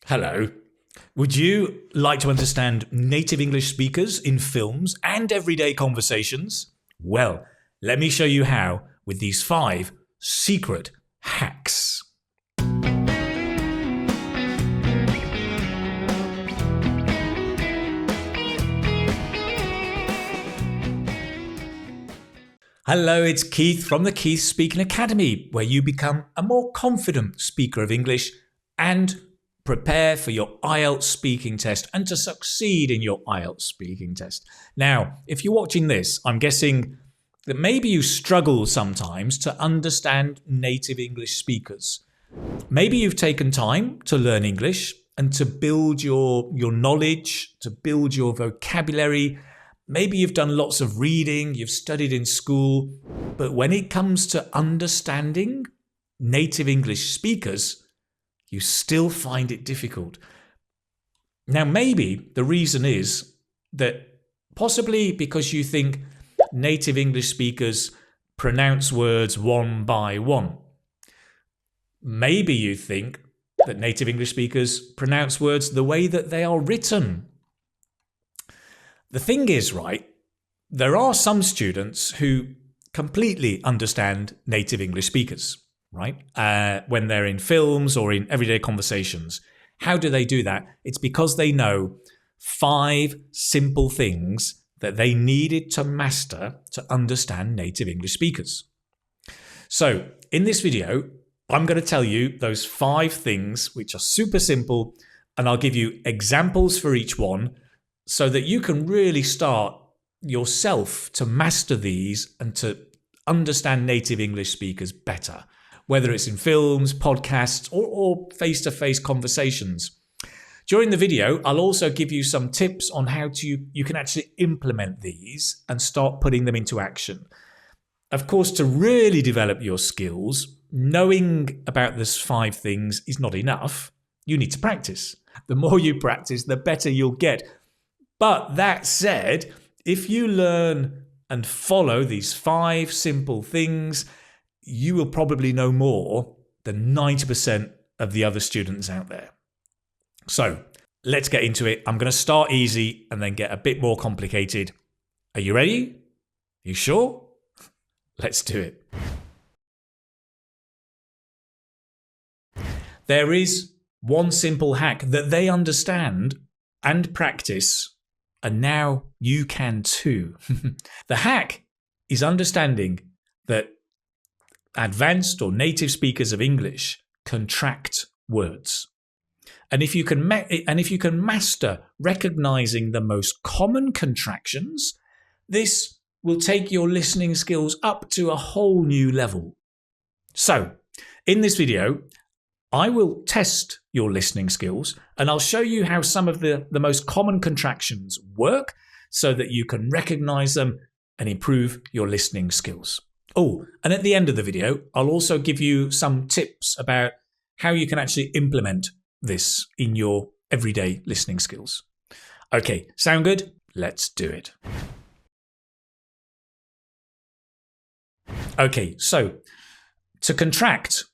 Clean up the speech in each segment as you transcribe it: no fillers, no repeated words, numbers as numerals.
Hello. Would you like to understand native English speakers in films and everyday conversations? Well, let me show you how with these 5 secret hacks. Hello, it's Keith from the Keith Speaking Academy, where you become a more confident speaker of English and prepare for your IELTS speaking test and to succeed in your IELTS speaking test. Now, if you're watching this, I'm guessing that maybe you struggle sometimes to understand native English speakers. Maybe you've taken time to learn English and to build your knowledge, to build your vocabulary. Maybe you've done lots of reading, you've studied in school, but when it comes to understanding native English speakers, you still find it difficult. Now, maybe the reason is that possibly because you think native English speakers pronounce words one by one. Maybe you think that native English speakers pronounce words the way that they are written. The thing is, right, there are some students who completely understand native English speakers. Right? When they're in films or in everyday conversations. How do they do that? It's because they know 5 simple things that they needed to master to understand native English speakers. So in this video, I'm going to tell you those 5 things which are super simple, and I'll give you examples for each one so that you can really start yourself to master these and to understand native English speakers better, whether it's in films, podcasts, or face-to-face conversations. During the video, I'll also give you some tips on how you can actually implement these and start putting them into action. Of course, to really develop your skills, knowing about these 5 things is not enough. You need to practice. The more you practice, the better you'll get. But that said, if you learn and follow these 5 simple things, you will probably know more than 90% of the other students out there. So let's get into it. I'm going to start easy and then get a bit more complicated. Are you ready? You sure? Let's do it. There is one simple hack that they understand and practice, and now you can too. The hack is understanding that advanced or native speakers of English contract words. And if you can master recognizing the most common contractions, this will take your listening skills up to a whole new level. So, in this video, I will test your listening skills and I'll show you how some of the most common contractions work so that you can recognize them and improve your listening skills. Oh, and at the end of the video, I'll also give you some tips about how you can actually implement this in your everyday listening skills. Okay, sound good? Let's do it. Okay, so to contract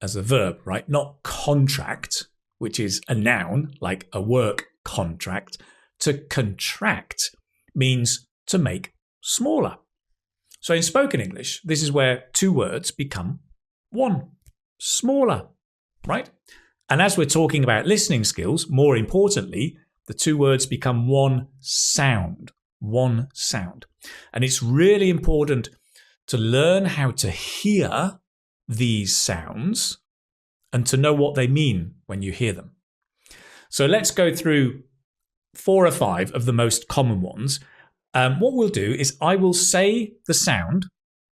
as a verb, right? Not contract, which is a noun, like a work contract. To contract means to make smaller. So in spoken English, this is where 2 words become 1, smaller, right? And as we're talking about listening skills, more importantly, the 2 words become 1 sound. And it's really important to learn how to hear these sounds and to know what they mean when you hear them. So let's go through 4 or 5 of the most common ones. What we'll do is I will say the sound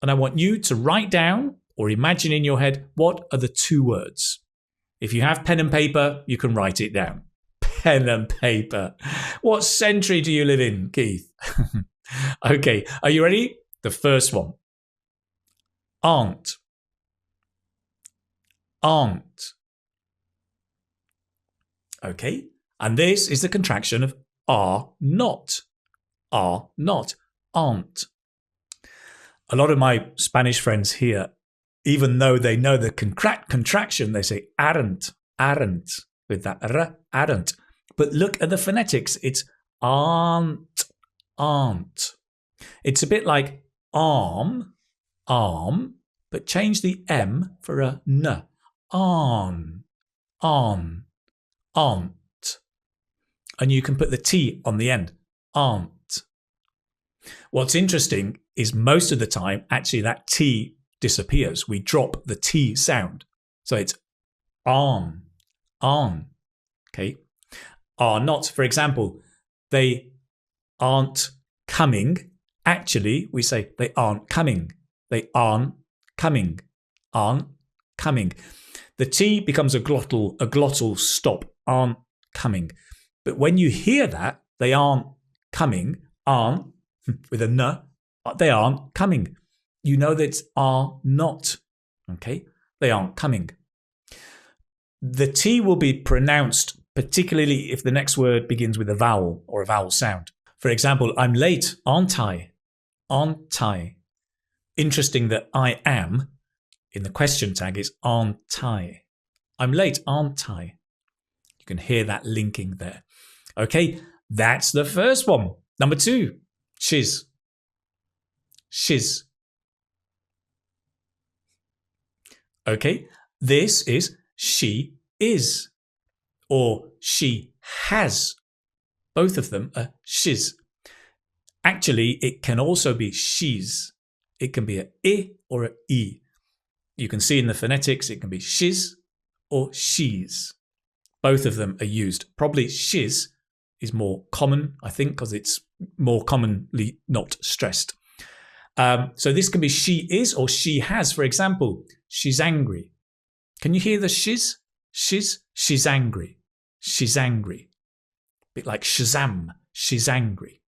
and I want you to write down or imagine in your head what are the 2 words. If you have pen and paper, you can write it down. Pen and paper. What century do you live in, Keith? Okay, are you ready? The first one. Aunt. Aunt. Okay, and this is the contraction of are not. Are not. Aunt. A lot of my Spanish friends here, even though they know the contraction, they say aren't. aren't. With that r, aren't. But look at the phonetics. It's aren't, aren't. It's a bit like arm, arm, but change the M for a N. On, aunt. And you can put the T on the end. Aunt. What's interesting is most of the time, actually, that T disappears. We drop the T sound. So it's on. Okay. Are not, for example, they aren't coming. Actually, we say they aren't coming. They aren't coming. Aren't coming. The T becomes a glottal stop. Aren't coming. But when you hear that, they aren't coming. Aren't with a N, they aren't coming. You know that it's are not. Okay? They aren't coming. The T will be pronounced, particularly if the next word begins with a vowel or a vowel sound. For example, I'm late, aren't I? Aren't I? Interesting that I am in the question tag is aren't I? I'm late, aren't I? You can hear that linking there. Okay, that's the first one. Number 2, shiz. Shiz. Okay, this is she is or she has. Both of them are shiz. Actually, it can also be she's. It can be a I or a E. You can see in the phonetics, it can be shiz or she's. Both of them are used. Probably shiz is more common, I think, because it's more commonly not stressed. So this can be she is or she has. For example, she's angry. Can you hear the shiz? Shiz, she's angry. She's angry. A bit like Shazam, she's angry.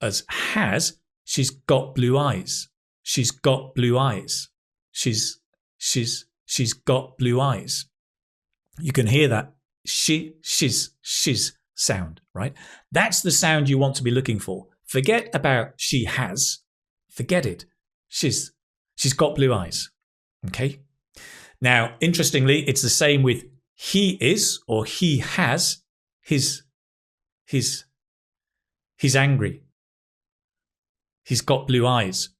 As has, she's got blue eyes. She's got blue eyes. She's got blue eyes. You can hear that shiz sound, right? That's the sound you want to be looking for. Forget about she has. Forget it. She's got blue eyes. Okay? Now, interestingly, it's the same with he is or he has. He's angry. He's got blue eyes.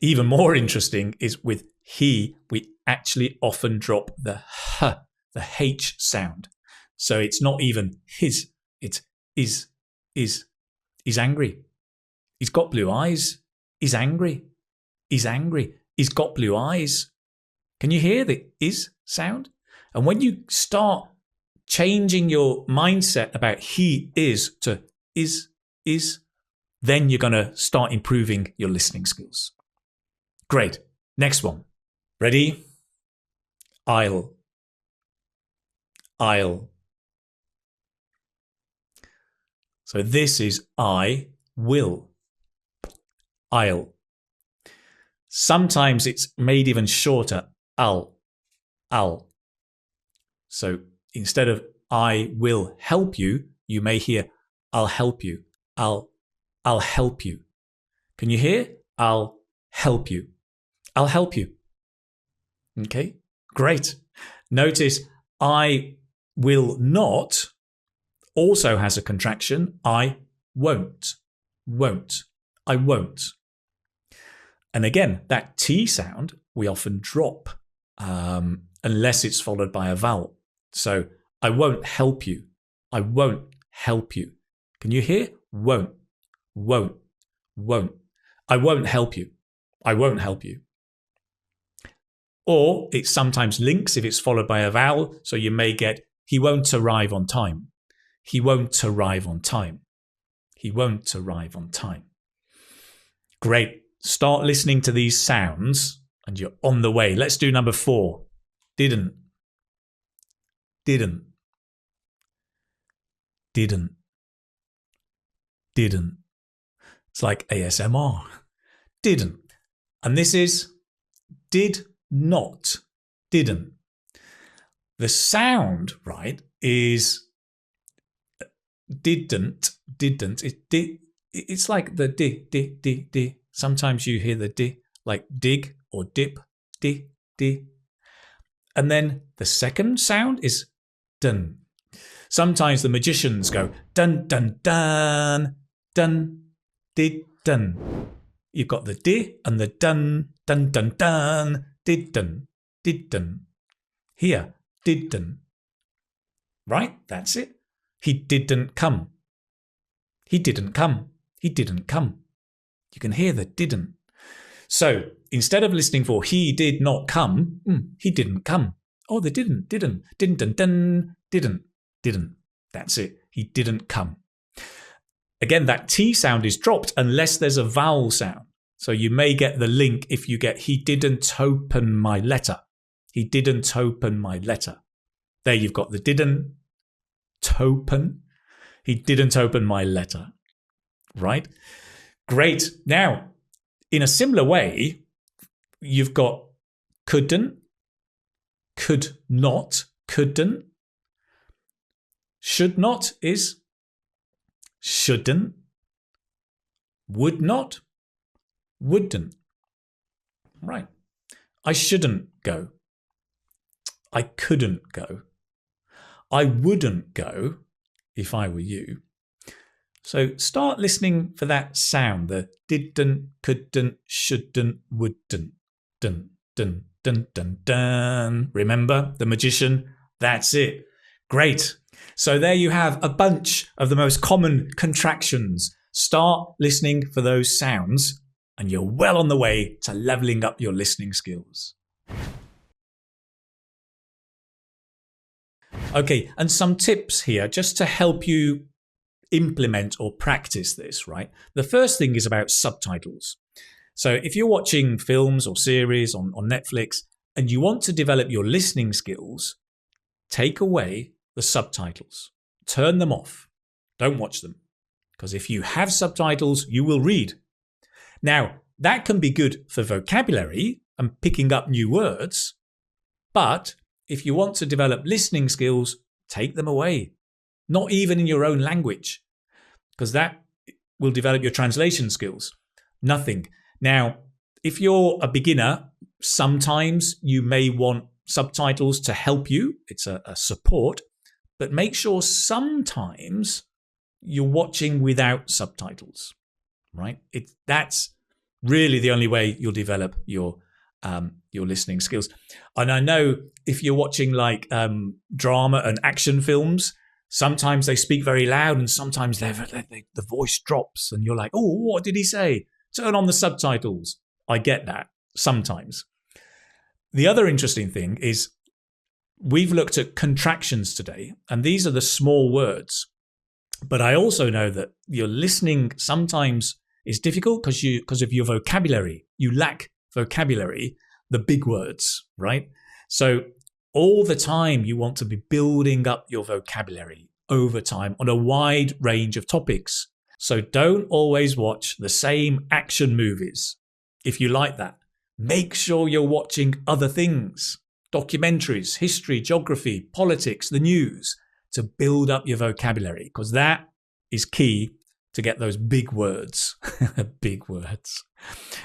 Even more interesting is with he, we actually often drop the h, the H sound. So it's not even his, it's is. He's angry. He's got blue eyes. He's angry. He's angry. He's got blue eyes. Can you hear the is sound? And when you start changing your mindset about he is to is, then you're going to start improving your listening skills. Great. Next one. Ready? I'll. So this is I will. I'll. Sometimes it's made even shorter. I'll. So instead of I will help you, you may hear I'll help you. I'll help you. Can you hear? I'll help you. I'll help you. Okay, great. Notice I will not also has a contraction. I won't. I won't. And again, that T sound we often drop unless it's followed by a vowel. So I won't help you. I won't help you. Can you hear? Won't. I won't help you. I won't help you. Or it sometimes links if it's followed by a vowel. So you may get, he won't arrive on time. He won't arrive on time. He won't arrive on time. Great. Start listening to these sounds and you're on the way. Let's do number 4. Didn't. It's like ASMR. Didn't. And this is did not. Didn't. The sound, right, is didn't. It's like the di. Sometimes you hear the di, like dig or dip, di. And then the second sound is dun. Sometimes the magicians go dun, dun, dun, dun, did, dun. You've got the di and the dun, dun, dun, dun, did, dun, did, dun. Here, did, dun. Right? That's it. He didn't come. He didn't come. He didn't come. You can hear the didn't. So instead of listening for he did not come, he didn't come. Oh, they didn't, didn't, didn't. That's it. He didn't come. Again, that T sound is dropped unless there's a vowel sound. So you may get the link if you get he didn't open my letter. He didn't open my letter. There you've got the didn't open. He didn't open my letter. Right? Great. Now, in a similar way, you've got couldn't, could not, couldn't. Should not is shouldn't. Would not, wouldn't. Right. I shouldn't go. I couldn't go. I wouldn't go if I were you. So start listening for that sound, the didn't, couldn't, shouldn't, wouldn't. Dun, dun, dun, dun, dun. Remember the magician? That's it. Great. So there you have a bunch of the most common contractions. Start listening for those sounds and you're well on the way to leveling up your listening skills. Okay, and some tips here just to help you implement or practice this, right? The first thing is about subtitles. So if you're watching films or series on Netflix and you want to develop your listening skills, take away the subtitles. Turn them off. Don't watch them. Because if you have subtitles, you will read. Now, that can be good for vocabulary and picking up new words, but if you want to develop listening skills, take them away. Not even in your own language, because that will develop your translation skills. Nothing. Now, if you're a beginner, sometimes you may want subtitles to help you. It's a support, but make sure sometimes you're watching without subtitles, right? That's really the only way you'll develop your listening skills. And I know if you're watching like drama and action films, sometimes they speak very loud and sometimes the voice drops and you're like, oh, what did he say? Turn on the subtitles. I get that sometimes. The other interesting thing is we've looked at contractions today, and these are the small words. But I also know that your listening sometimes is difficult because of your vocabulary. You lack vocabulary, the big words, right? So all the time you want to be building up your vocabulary over time on a wide range of topics. So don't always watch the same action movies. If you like that, make sure you're watching other things, documentaries, history, geography, politics, the news, to build up your vocabulary, because that is key to get those big words, big words,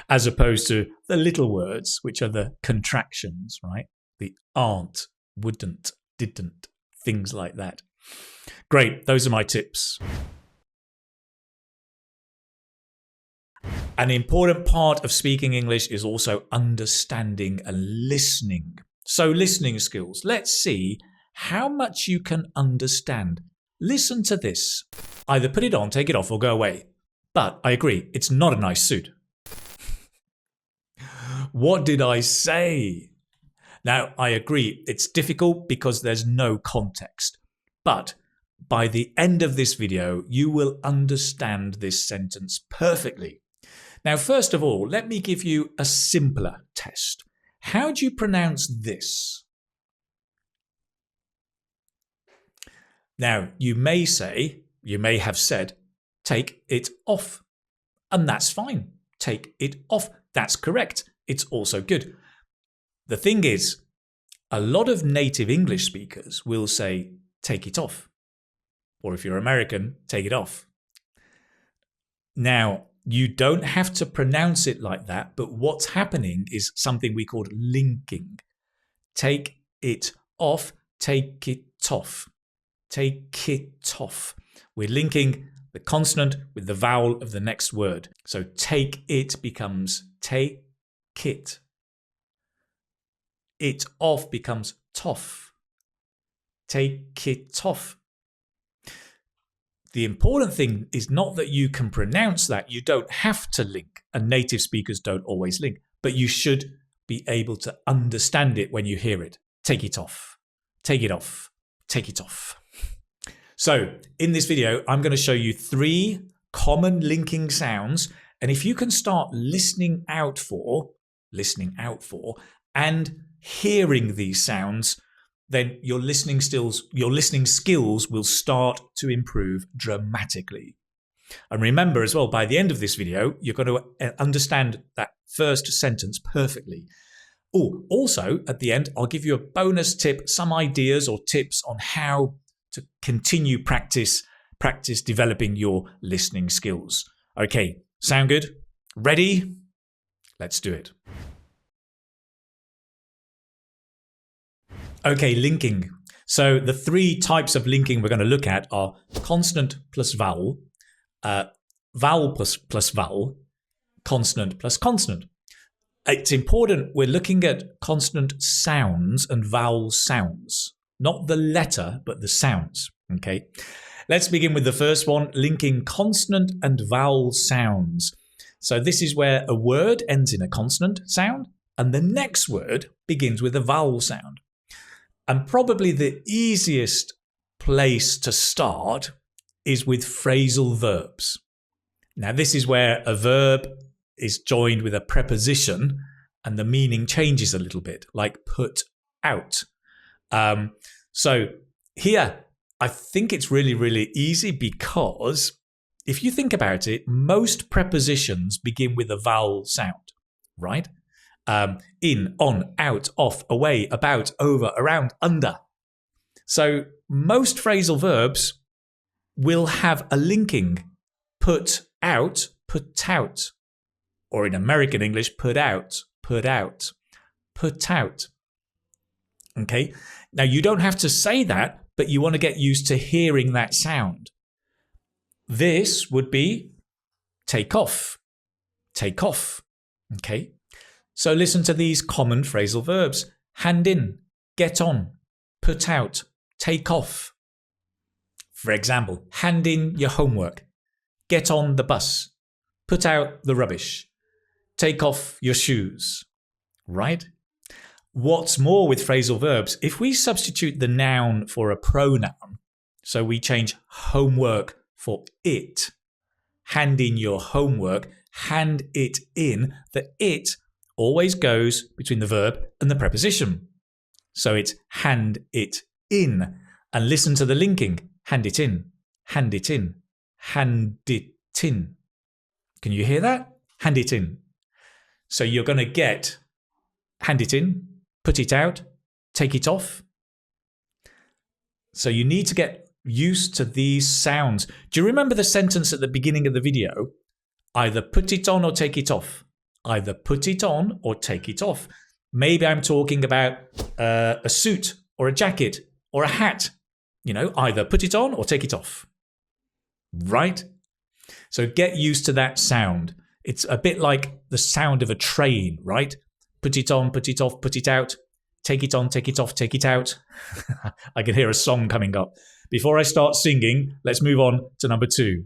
as opposed to the little words, which are the contractions, right? The aren't, wouldn't, didn't, things like that. Great, those are my tips. An important part of speaking English is also understanding and listening. So listening skills. Let's see how much you can understand. Listen to this. Either put it on, take it off, or go away. But I agree, it's not a nice suit. What did I say? Now, I agree, it's difficult because there's no context. But by the end of this video, you will understand this sentence perfectly. Now, first of all, let me give you a simpler test. How do you pronounce this? Now, you may have said, take it off. And that's fine. Take it off. That's correct. It's also good. The thing is, a lot of native English speakers will say, take it off. Or if you're American, take it off. Now, you don't have to pronounce it like that, but what's happening is something we call linking. Take it off, take it off. Take it off. We're linking the consonant with the vowel of the next word. So take it becomes take it. It off becomes toff. Take it off. The important thing is not that you can pronounce that. You don't have to link, and native speakers don't always link, but you should be able to understand it when you hear it. Take it off. Take it off. Take it off. So in this video, I'm going to show you 3 common linking sounds. And if you can start listening out for, and hearing these sounds, then your listening skills will start to improve dramatically. And remember as well, by the end of this video, you're going to understand that first sentence perfectly. Oh, also at the end, I'll give you a bonus tip, some ideas or tips on how to continue practice developing your listening skills. Okay, sound good? Ready? Let's do it. Okay, linking. So the 3 types of linking we're going to look at are consonant plus vowel, vowel plus vowel, consonant plus consonant. It's important we're looking at consonant sounds and vowel sounds. Not the letter, but the sounds. Okay, let's begin with the first one, linking consonant and vowel sounds. So this is where a word ends in a consonant sound and the next word begins with a vowel sound. And probably the easiest place to start is with phrasal verbs. Now this is where a verb is joined with a preposition and the meaning changes a little bit, like put out. So here, I think it's really easy because if you think about it, most prepositions begin with a vowel sound, right? In, on, out, off, away, about, over, around, under. So most phrasal verbs will have a linking put out, or in American English, put out. Okay, now you don't have to say that, but you want to get used to hearing that sound. This would be take off. Okay, so listen to these common phrasal verbs. Hand in, get on, put out, take off. For example, hand in your homework, get on the bus, put out the rubbish, take off your shoes, right? What's more with phrasal verbs, if we substitute the noun for a pronoun, so we change homework for it, hand in your homework, hand it in, the it always goes between the verb and the preposition. So it's hand it in. And listen to the linking. Hand it in, hand it in, hand it in. Can you hear that? Hand it in. So you're going to get hand it in, put it out, take it off. So you need to get used to these sounds. Do you remember the sentence at the beginning of the video? Either put it on or take it off. Either put it on or take it off. Maybe I'm talking about a suit or a jacket or a hat. You know, either put it on or take it off. Right? So get used to that sound. It's a bit like the sound of a train, right? Put it on, put it off, put it out. Take it on, take it off, take it out. I can hear a song coming up. Before I start singing, let's move on to number 2.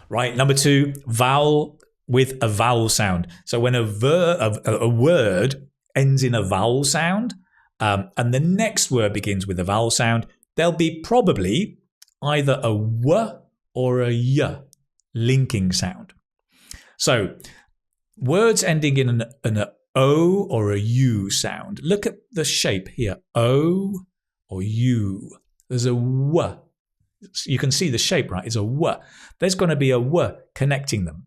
Right, number 2, vowel with a vowel sound. So when a word ends in a vowel sound and the next word begins with a vowel sound, there'll be probably either a w or a y linking sound. So words ending in an o or a u sound. Look at the shape here. O or u. There's a w. You can see the shape, right? It's a w. There's going to be a w connecting them.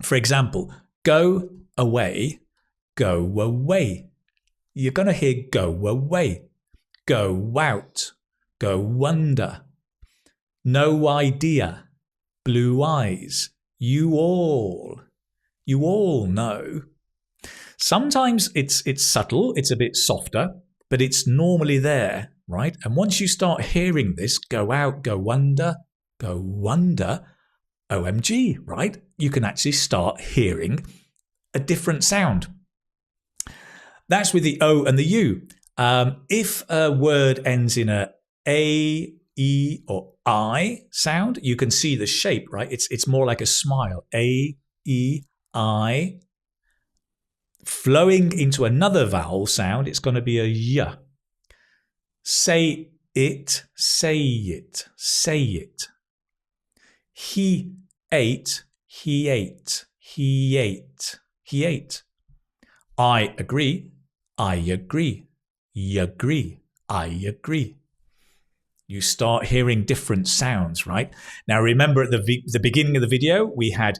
For example, go away, go away. You're going to hear go away. Go out, go under. No idea, blue eyes. You all know. Sometimes it's subtle, it's a bit softer, but it's normally there, right? And once you start hearing this, go out, go wonder, OMG, right? You can actually start hearing a different sound. That's with the O and the U. If a word ends in a E, or I sound, you can see the shape, right? It's more like a smile. A, E, I. Flowing into another vowel sound, it's going to be a Y. Say it, say it, say it. He ate, he ate, he ate, he ate. I agree, I agree, you agree, I agree. You start hearing different sounds, right? Now remember at the beginning of the video, we had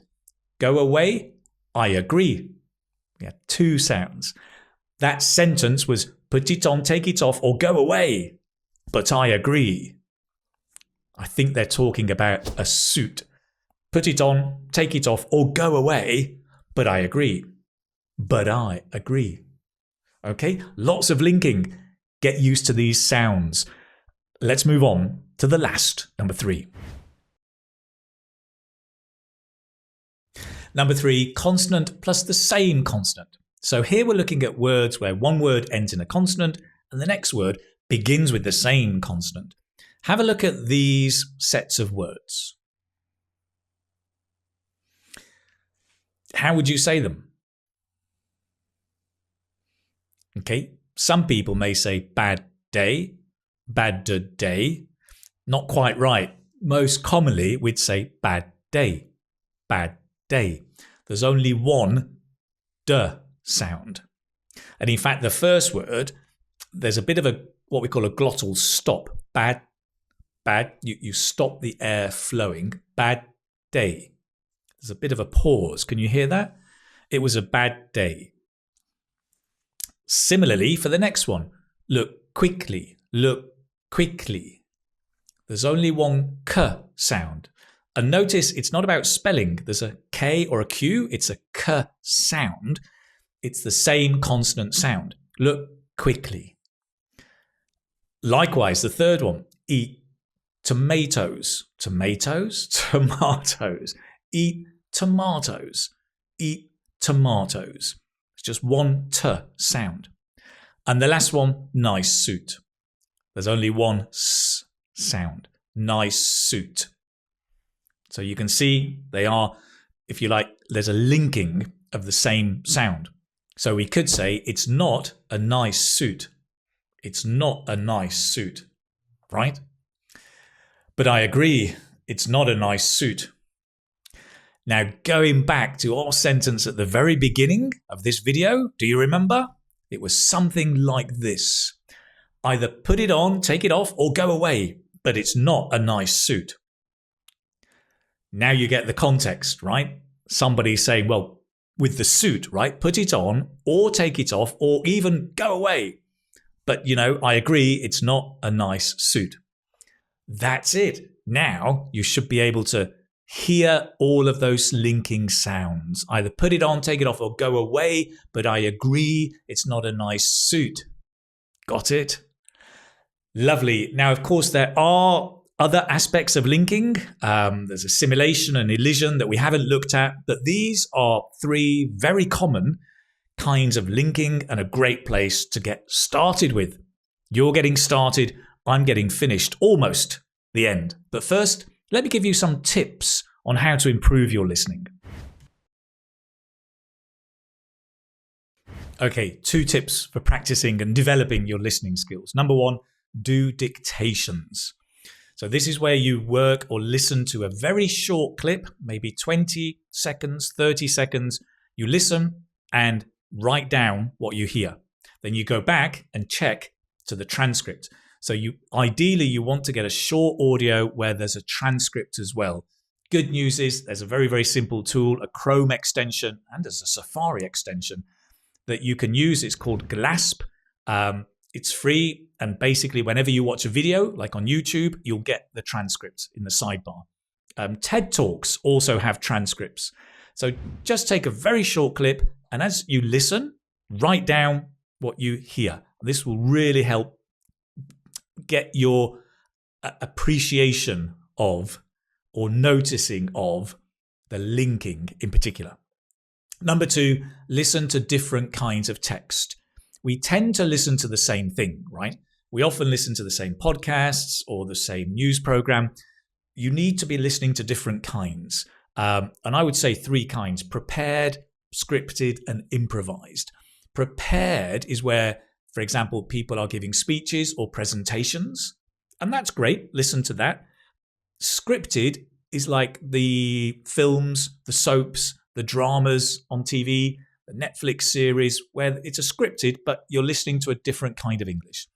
go away, I agree. We had two sounds. That sentence was put it on, take it off, or go away, but I agree. I think they're talking about a suit. Put it on, take it off, or go away, but I agree. But I agree. Okay, lots of linking. Get used to these sounds. Let's move on to the last, number 3. Number 3, consonant plus the same consonant. So here we're looking at words where one word ends in a consonant and the next word begins with the same consonant. Have a look at these sets of words. How would you say them? Okay, some people may say bad day, bad day. Not quite right. Most commonly, we'd say bad day, bad day. There's only one D sound. And in fact, the first word, there's a bit of what we call a glottal stop. Bad, bad. You stop the air flowing. Bad day. There's a bit of a pause. Can you hear that? It was a bad day. Similarly, for the next one, look quickly, look quickly. There's only one K sound. And notice it's not about spelling. There's a K or a Q. It's a K sound. It's the same consonant sound. Look quickly. Likewise, the third one, eat tomatoes. Tomatoes, tomatoes. Eat tomatoes. Eat tomatoes. It's just one T sound. And the last one, nice suit. There's only one S sound. Nice suit. So you can see they are, if you like, there's a linking of the same sound. So we could say it's not a nice suit. It's not a nice suit, right? But I agree, it's not a nice suit. Now, going back to our sentence at the very beginning of this video, do you remember? It was something like this. Either put it on, take it off, or go away, but it's not a nice suit. Now you get the context, right? Somebody's saying, well, with the suit, right? Put it on, or take it off, or even go away. But, I agree, it's not a nice suit. That's it. Now you should be able to hear all of those linking sounds. Either put it on, take it off, or go away, but I agree, it's not a nice suit. Got it? Lovely. Now, of course, there are other aspects of linking. There's assimilation and elision that we haven't looked at, but these are 3 very common kinds of linking and a great place to get started with. You're getting started, I'm getting finished, almost the end. But first, let me give you some tips on how to improve your listening. Okay, 2 tips for practicing and developing your listening skills. Number 1, do dictations. So this is where you work or listen to a very short clip, maybe 20 seconds, 30 seconds. You listen and write down what you hear. Then you go back and check to the transcript. So ideally you want to get a short audio where there's a transcript as well. Good news is there's a very, very simple tool, a Chrome extension, and there's a Safari extension that you can use. It's called GLASP. It's free, and basically whenever you watch a video, like on YouTube, you'll get the transcripts in the sidebar. TED Talks also have transcripts. So just take a very short clip, and as you listen, Write down what you hear. This will really help get your appreciation of or noticing of the linking in particular. Number 2, listen to different kinds of text. We tend to listen to the same thing, right? We often listen to the same podcasts or the same news program. You need to be listening to different kinds. And I would say 3 kinds: prepared, scripted, and improvised. Prepared is where, for example, people are giving speeches or presentations. And that's great. Listen to that. Scripted is like the films, the soaps, the dramas on TV, the Netflix series, where it's a scripted, but you're listening to a different kind of English.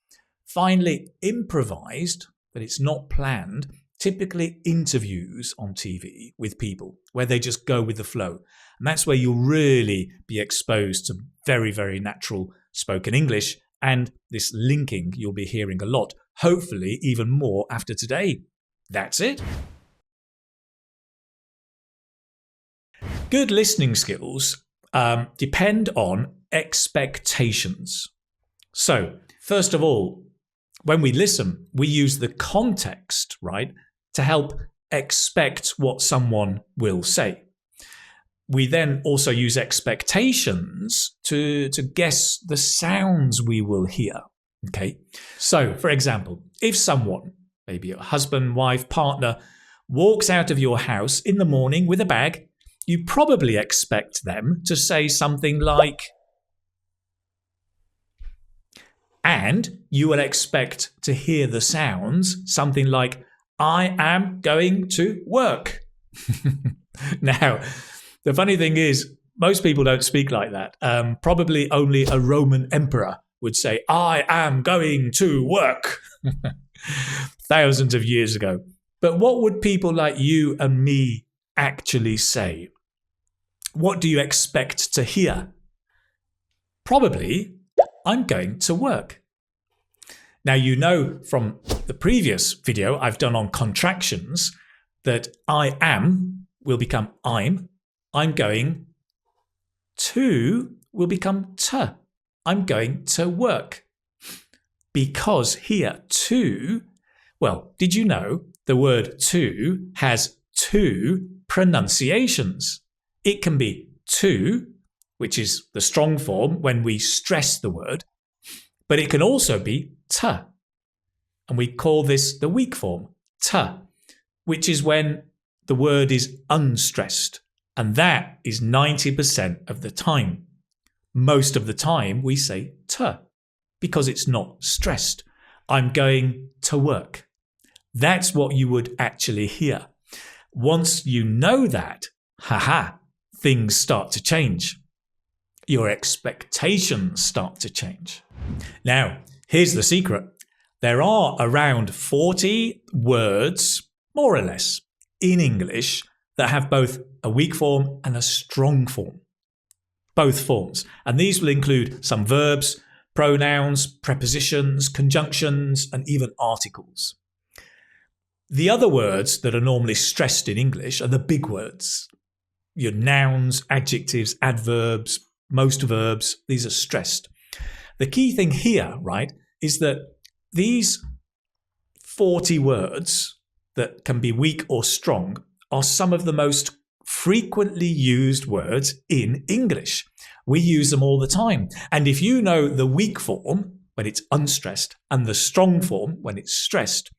Finally, improvised, but it's not planned, typically interviews on TV with people where they just go with the flow. And that's where you'll really be exposed to very, very natural spoken English. And this linking you'll be hearing a lot, hopefully even more after today. That's it. Good listening skills depend on expectations. So, first of all, when we listen, we use the context, right, to help expect what someone will say. We then also use expectations to guess the sounds we will hear. Okay. So, for example, if someone, maybe your husband, wife, partner, walks out of your house in the morning with a bag, you probably expect them to say something like, and you will expect to hear the sounds, something like, I am going to work. Now, the funny thing is, most people don't speak like that. Probably only a Roman emperor would say, I am going to work. Thousands of years ago. But what would people like you and me actually say? What do you expect to hear? Probably, I'm going to work. Now, you know from the previous video I've done on contractions that I am will become I'm going to will become to. I'm going to work. Because here, to, well, did you know the word to has 2 pronunciations? It can be to, which is the strong form when we stress the word, but it can also be to. And we call this the weak form, to, which is when the word is unstressed. And that is 90% of the time. Most of the time we say to, because it's not stressed. I'm going to work. That's what you would actually hear. Once you know that, things start to change. Your expectations start to change. Now, here's the secret. There are around 40 words, more or less, in English that have both a weak form and a strong form. Both forms. And these will include some verbs, pronouns, prepositions, conjunctions, and even articles. The other words that are normally stressed in English are the big words. Your nouns, adjectives, adverbs, most verbs, these are stressed. The key thing here, right, is that these 40 words that can be weak or strong are some of the most frequently used words in English. We use them all the time. And if you know the weak form when it's unstressed and the strong form when it's stressed,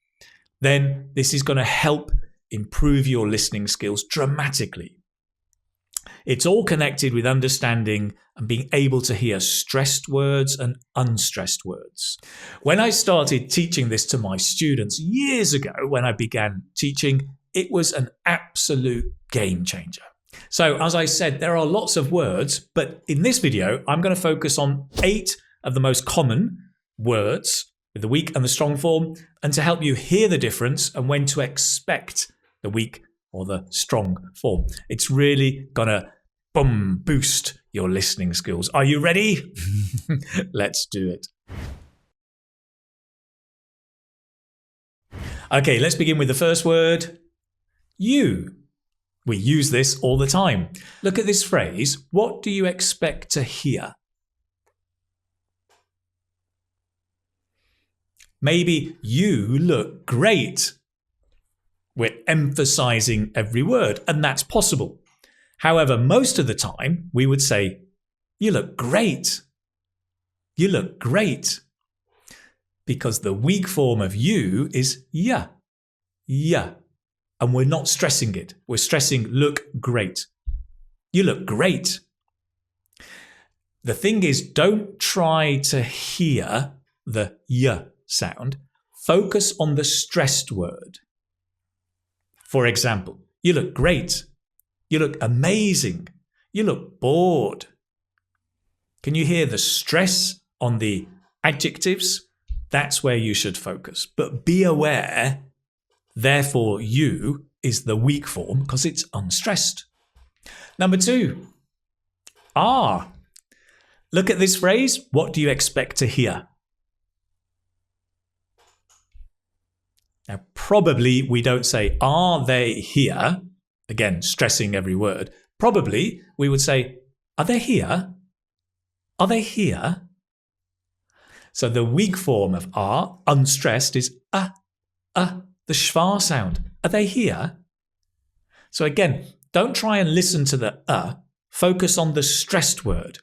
then this is going to help improve your listening skills dramatically. It's all connected with understanding and being able to hear stressed words and unstressed words. When I started teaching this to my students years ago, when I began teaching, it was an absolute game changer. So as I said, there are lots of words, but in this video, I'm going to focus on 8 of the most common words with the weak and the strong form, and to help you hear the difference and when to expect the weak or the strong form. It's really going to boost your listening skills. Are you ready? Let's do it. Okay, let's begin with the first word, you. We use this all the time. Look at this phrase. What do you expect to hear? Maybe you look great. We're emphasizing every word, and that's possible. However, most of the time, we would say, you look great. You look great. Because the weak form of you is ya. Ya. And we're not stressing it. We're stressing look great. You look great. The thing is, don't try to hear the y sound. Focus on the stressed word. For example, you look great. You look amazing. You look bored. Can you hear the stress on the adjectives? That's where you should focus. But be aware, therefore, you is the weak form because it's unstressed. Number 2, are. Look at this phrase. What do you expect to hear? Now, probably we don't say, are they here? Again, stressing every word. Probably we would say, are they here? Are they here? So the weak form of are, unstressed, is the schwa sound. Are they here? So again, don't try and listen to the focus on the stressed word.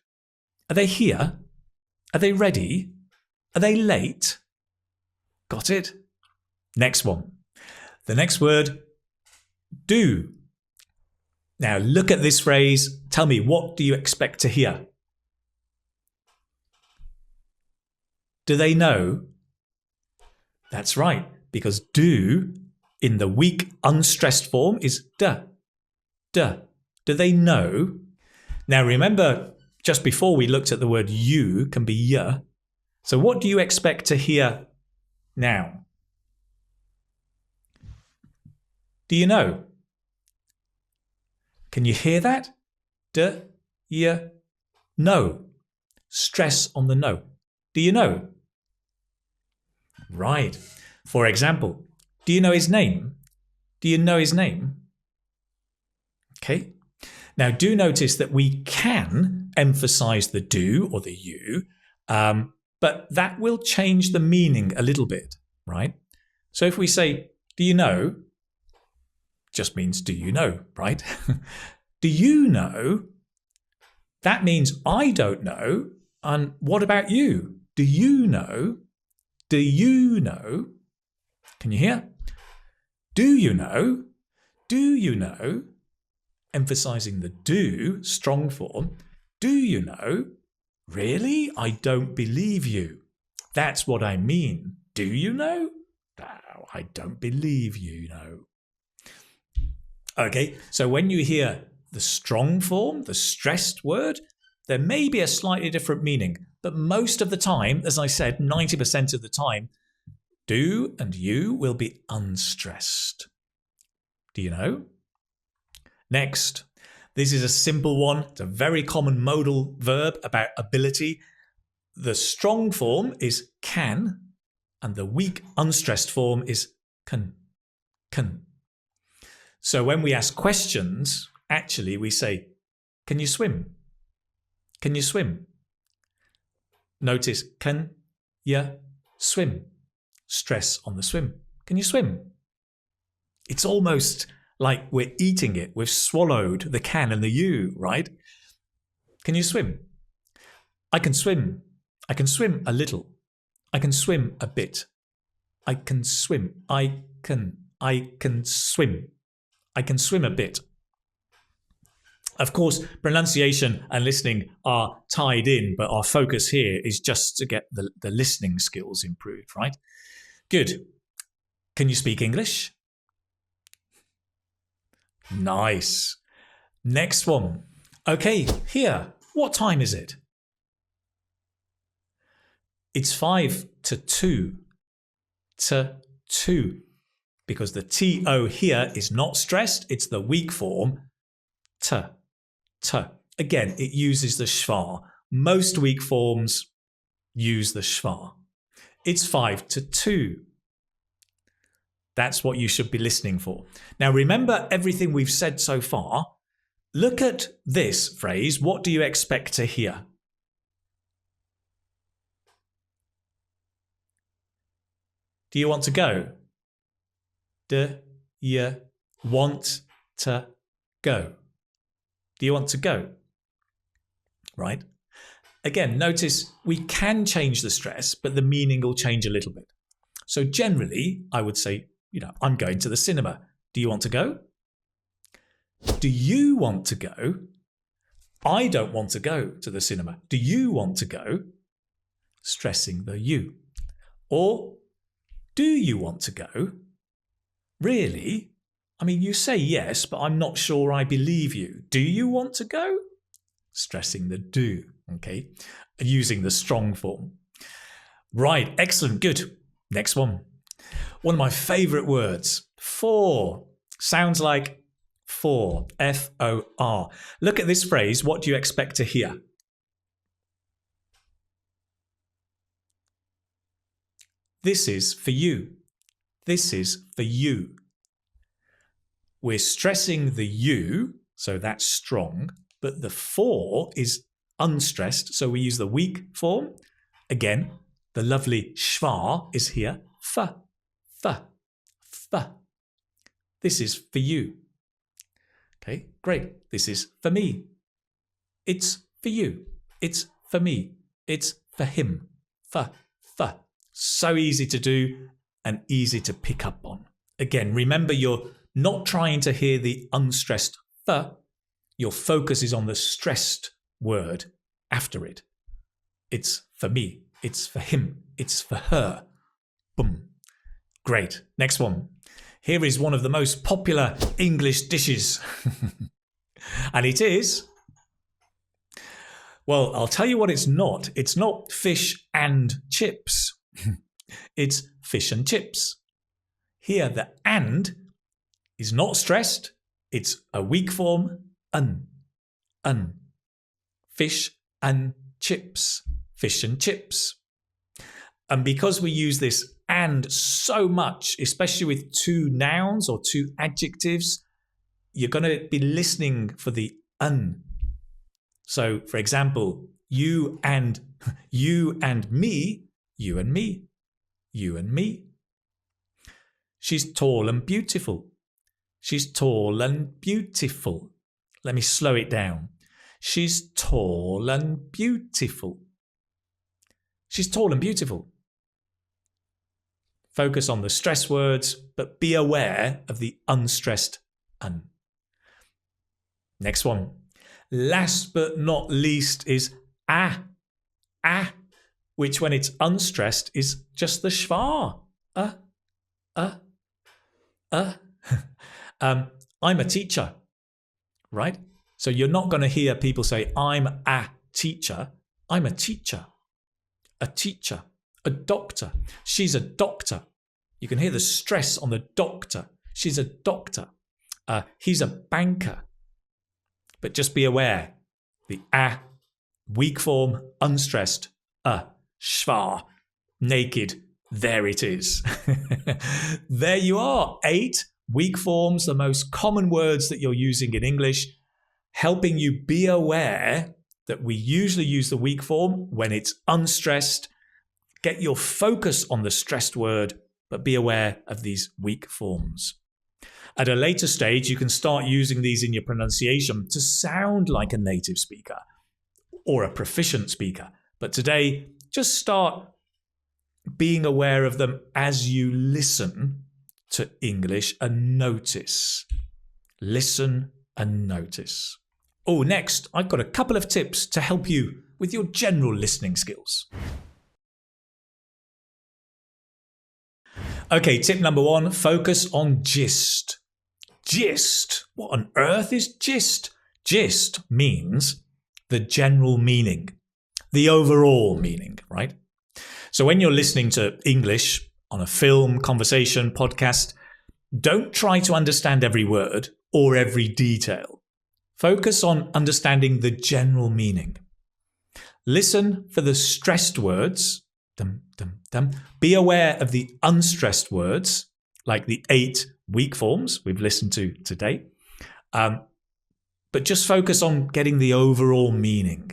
Are they here? Are they ready? Are they late? Got it? Next one. The next word, do. Now look at this phrase. Tell me, what do you expect to hear? Do they know? That's right, because do in the weak, unstressed form is duh. Duh. Do they know? Now remember, just before we looked at the word you can be ya. So what do you expect to hear now? Do you know? Can you hear that? Duh, ya, no. Stress on the no. Do you know? Right. For example, do you know his name? Do you know his name? Okay. Now do notice that we can emphasize the do or the you, but that will change the meaning a little bit, right? So if we say, do you know? Just means do you know, right? Do you know? That means I don't know. And what about you? Do you know? Do you know? Can you hear? Do you know? Do you know? Emphasizing the do, strong form. Do you know? Really? I don't believe you. That's what I mean. Do you know? No, I don't believe you know. Okay, so when you hear the strong form, the stressed word, there may be a slightly different meaning, but most of the time, as I said, 90% of the time, do and you will be unstressed. Do you know? Next, this is a simple one. It's a very common modal verb about ability. The strong form is can, and the weak, unstressed form is can. So when we ask questions, actually we say, can you swim? Can you swim? Notice, can you swim? Stress on the swim. Can you swim? It's almost like we're eating it. We've swallowed the can and the you, right? Can you swim? I can swim. I can swim a little. I can swim a bit. I can swim. I can swim. I can swim a bit. Of course, pronunciation and listening are tied in, but our focus here is just to get the listening skills improved, right? Good. Can you speak English? Nice. Next one. Okay, here. What time is it? It's 5 to 2. To 2. Because the to here is not stressed. It's the weak form. To. Again, it uses the schwa. Most weak forms use the schwa. It's 5 to 2. That's what you should be listening for. Now remember everything we've said so far. Look at this phrase. What do you expect to hear? Do you want to go? Do you want to go? Do you want to go? Right? Again, notice we can change the stress, but the meaning will change a little bit. So generally, I would say, I'm going to the cinema. Do you want to go? Do you want to go? I don't want to go to the cinema. Do you want to go? Stressing the you. Or, do you want to go? Really? I mean, you say yes, but I'm not sure I believe you. Do you want to go? Stressing the do, okay? Using the strong form. Right, excellent, good. Next one. One of my favourite words, for. Sounds like for, F-O-R. Look at this phrase, what do you expect to hear? This is for you. This is for you. We're stressing the you, so that's strong, but the for is unstressed, so we use the weak form. Again, the lovely schwa is here. F, f, f. This is for you. Okay, great. This is for me. It's for you. It's for me. It's for him. F, f. So easy to do and easy to pick up on. Again, remember you're not trying to hear the unstressed th. Your focus is on the stressed word after it. It's for me. It's for him. It's for her. Boom. Great. Next one. Here is one of the most popular English dishes. And it is, well, I'll tell you what it's not. It's not fish and chips. It's fish and chips. Here, the and is not stressed. It's a weak form, un. Fish and chips. Fish and chips. And because we use this and so much, especially with two nouns or two adjectives, you're going to be listening for the un. So, for example, you and me, you and me, you and me. She's tall and beautiful. She's tall and beautiful. Let me slow it down. She's tall and beautiful. She's tall and beautiful. Focus on the stress words, but be aware of the unstressed un. Next one. Last but not least is ah, which when it's unstressed is just the schwa. I'm a teacher, right? So you're not going to hear people say, I'm a teacher. I'm a teacher. A teacher. A doctor. She's a doctor. You can hear the stress on the doctor. She's a doctor. He's a banker. But just be aware, the weak form, unstressed, schwa, naked, there it is. There you are, 8 weak forms, the most common words that you're using in English, helping you be aware that we usually use the weak form when it's unstressed. Get your focus on the stressed word, but be aware of these weak forms. At a later stage, you can start using these in your pronunciation to sound like a native speaker or a proficient speaker. But today, just start being aware of them as you listen to English and notice. Listen and notice. Oh, next, I've got a couple of tips to help you with your general listening skills. Okay, tip number 1, focus on gist. Gist? What on earth is gist? Gist means the general meaning, the overall meaning, right? So when you're listening to English on a film, conversation, podcast, don't try to understand every word or every detail. Focus on understanding the general meaning. Listen for the stressed words. Be aware of the unstressed words, like the 8 weak forms we've listened to today. But just focus on getting the overall meaning.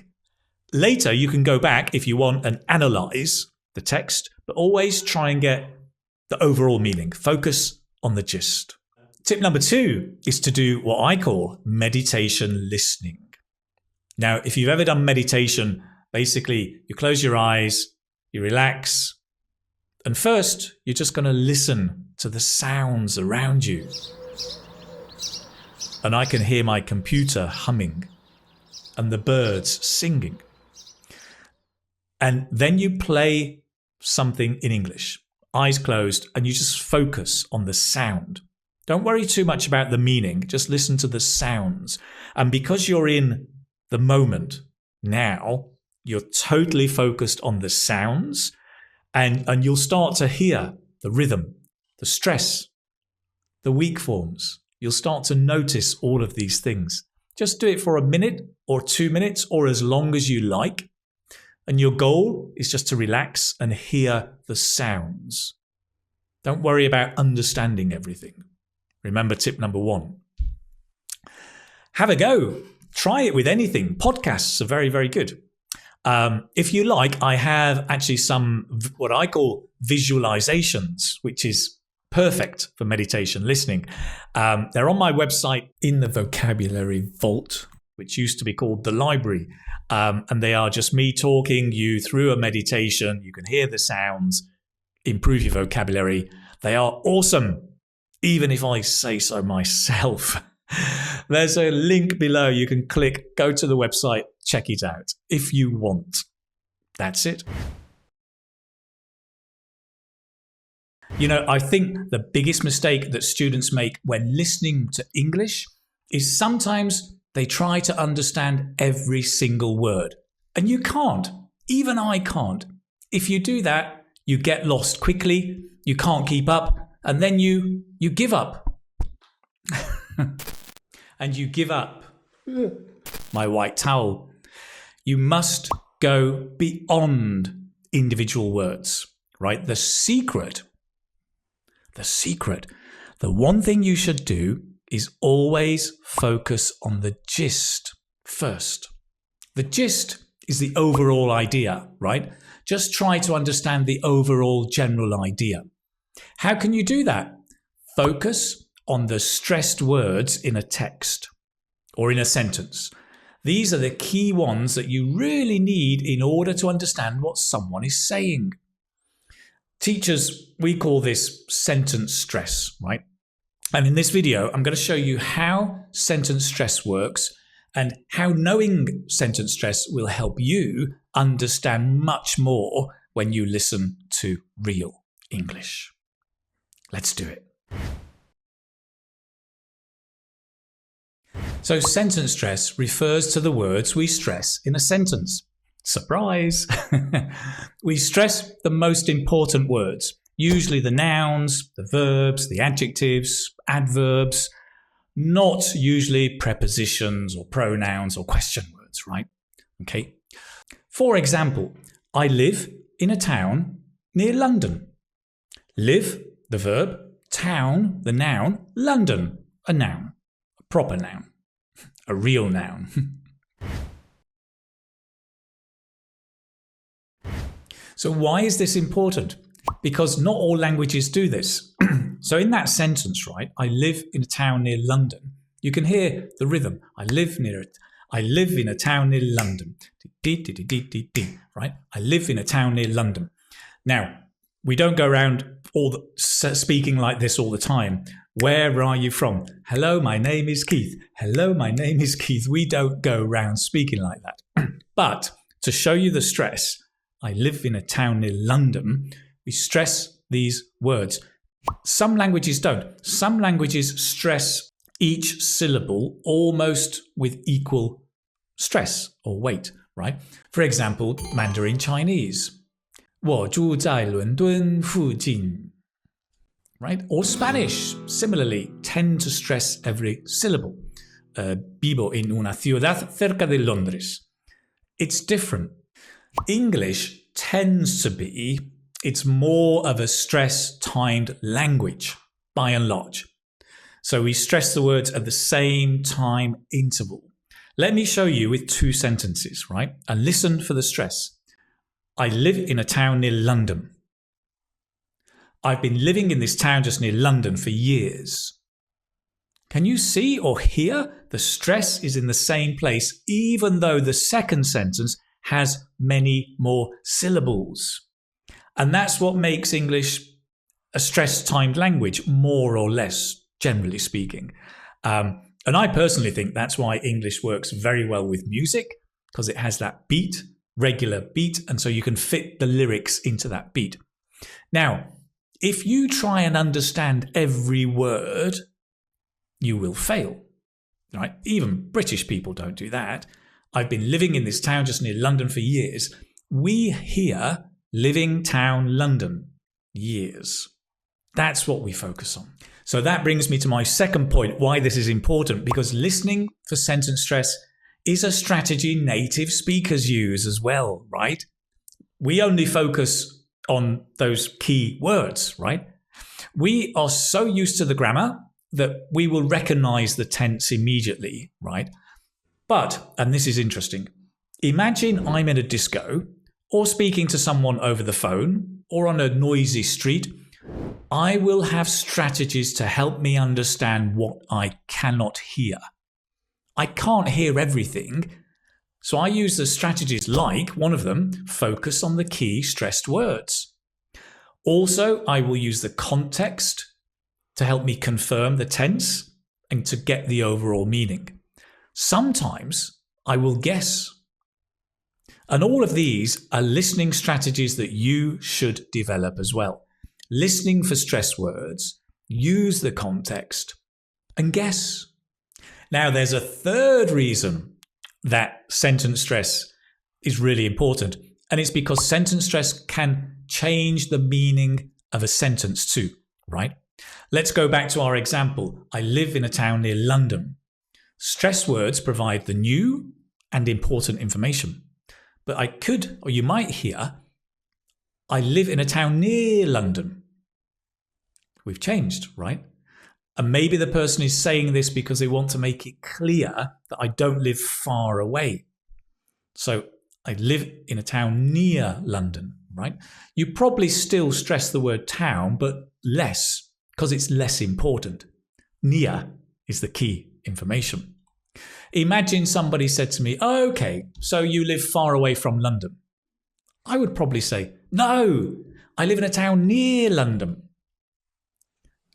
Later, you can go back if you want and analyze the text, but always try and get the overall meaning. Focus on the gist. Tip number 2 is to do what I call meditation listening. Now, if you've ever done meditation, basically you close your eyes, you relax, and first you're just going to listen to the sounds around you. And I can hear my computer humming and the birds singing. And then you play something in English, eyes closed, and you just focus on the sound. Don't worry too much about the meaning, just listen to the sounds. And because you're in the moment now, you're totally focused on the sounds, and you'll start to hear the rhythm, the stress, the weak forms. You'll start to notice all of these things. Just do it for a minute or 2 minutes or as long as you like. And your goal is just to relax and hear the sounds. Don't worry about understanding everything. Remember tip number 1. Have a go. Try it with anything. Podcasts are very, very good. If you like, I have actually some what I call visualizations, which is perfect for meditation listening. They're on my website in the vocabulary vault, which used to be called the library. And they are just me talking you through a meditation. You can hear the sounds, improve your vocabulary. They are awesome, even if I say so myself. There's a link below. You can click, go to the website, check it out if you want. That's it. You know, I think the biggest mistake that students make when listening to English is sometimes they try to understand every single word. And you can't. Even I can't. If you do that, you get lost quickly, you can't keep up, and then you give up. And you give up. My white towel. You must go beyond individual words, right? The one thing you should do is always focus on the gist first. The gist is the overall idea, right? Just try to understand the overall general idea. How can you do that? Focus on the stressed words in a text or in a sentence. These are the key ones that you really need in order to understand what someone is saying. Teachers, we call this sentence stress, right? And in this video, I'm going to show you how sentence stress works and how knowing sentence stress will help you understand much more when you listen to real English. Let's do it. So sentence stress refers to the words we stress in a sentence. Surprise! We stress the most important words, usually the nouns, the verbs, the adjectives, adverbs, not usually prepositions or pronouns or question words, right? Okay. For example, I live in a town near London. Live, the verb, town, the noun, London, a noun, a proper noun. A real noun. So why is this important? Because not all languages do this. So in that sentence, right, I live in a town near London, you can hear the rhythm. I live in a town near London. Right? I live in a town near London. Now, we don't go around speaking like this all the time. Where are you from? Hello, my name is Keith. Hello, my name is Keith. We don't go around speaking like that. But to show you the stress, I live in a town near London, we stress these words. Some languages don't. Some languages stress each syllable almost with equal stress or weight, right? For example, Mandarin Chinese. 我住在伦敦附近. Right? Or Spanish, similarly, tend to stress every syllable. Vivo en una ciudad cerca de Londres. It's different. English tends to be, it's more of a stress-timed language, by and large. So we stress the words at the same time interval. Let me show you with 2 sentences, right? And listen for the stress. I live in a town near London. I've been living in this town just near London for years. Can you see or hear the stress is in the same place even though the second sentence has many more syllables? And that's what makes English a stress-timed language, more or less, generally speaking. And I personally think that's why English works very well with music, because it has that beat, regular beat, and so you can fit the lyrics into that beat. Now, if you try and understand every word, you will fail, right? Even British people don't do that. I've been living in this town just near London for years. We hear living town London, years. That's what we focus on. So that brings me to my second point, why this is important, because listening for sentence stress is a strategy native speakers use as well, right? We only focus on those key words, right? We are so used to the grammar that we will recognize the tense immediately, right? But, and this is interesting, imagine I'm in a disco or speaking to someone over the phone or on a noisy street. I will have strategies to help me understand what I cannot hear. I can't hear everything, so I use the strategies like, one of them, focus on the key stressed words. Also, I will use the context to help me confirm the tense and to get the overall meaning. Sometimes I will guess. And all of these are listening strategies that you should develop as well. Listening for stressed words, use the context, and guess. Now, there's a third reason that sentence stress is really important, and it's because sentence stress can change the meaning of a sentence too, right? Let's go back to our example. I live in a town near London. Stress words provide the new and important information. But I could, or you might hear, I live in a town near London. We've changed, right? And maybe the person is saying this because they want to make it clear that I don't live far away. So I live in a town near London, right? You probably still stress the word town, but less, because it's less important. Near is the key information. Imagine somebody said to me, oh, okay, so you live far away from London. I would probably say, no, I live in a town near London.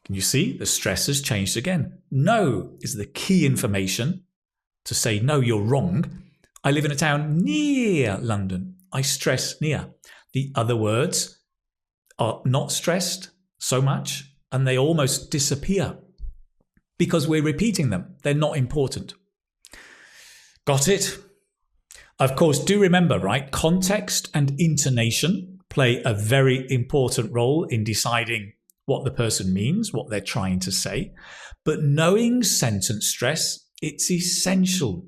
Can you see? The stress has changed again. No is the key information to say, no, you're wrong. I live in a town near London. I stress near. The other words are not stressed so much and they almost disappear because we're repeating them. They're not important. Got it? Of course, do remember, right? Context and intonation play a very important role in deciding what the person means, what they're trying to say. But knowing sentence stress, it's essential.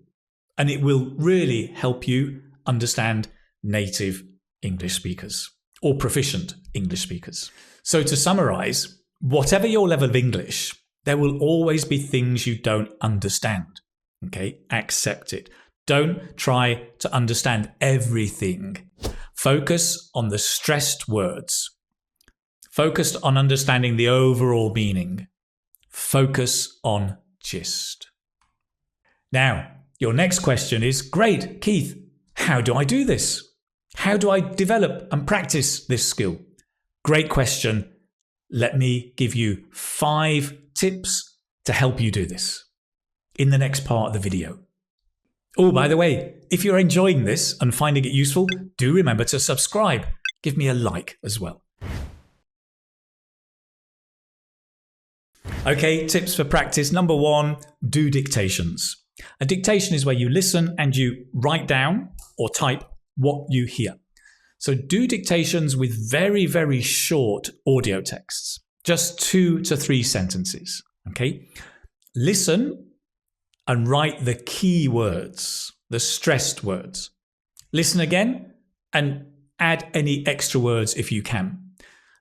And it will really help you understand native English speakers or proficient English speakers. So to summarize, whatever your level of English, there will always be things you don't understand. Okay, accept it. Don't try to understand everything. Focus on the stressed words. Focus on understanding the overall meaning. Focus on gist. Now, your next question is, great, Keith, how do I do this? How do I develop and practice this skill? Great question. Let me give you 5 tips to help you do this in the next part of the video. Oh, by the way, if you're enjoying this and finding it useful, do remember to subscribe. Give me a like as well. Okay, tips for practice. Number 1, do dictations. A dictation is where you listen and you write down or type what you hear. So do dictations with very, very short audio texts, just 2 to 3 sentences. Okay, listen and write the key words, the stressed words. Listen again and add any extra words if you can.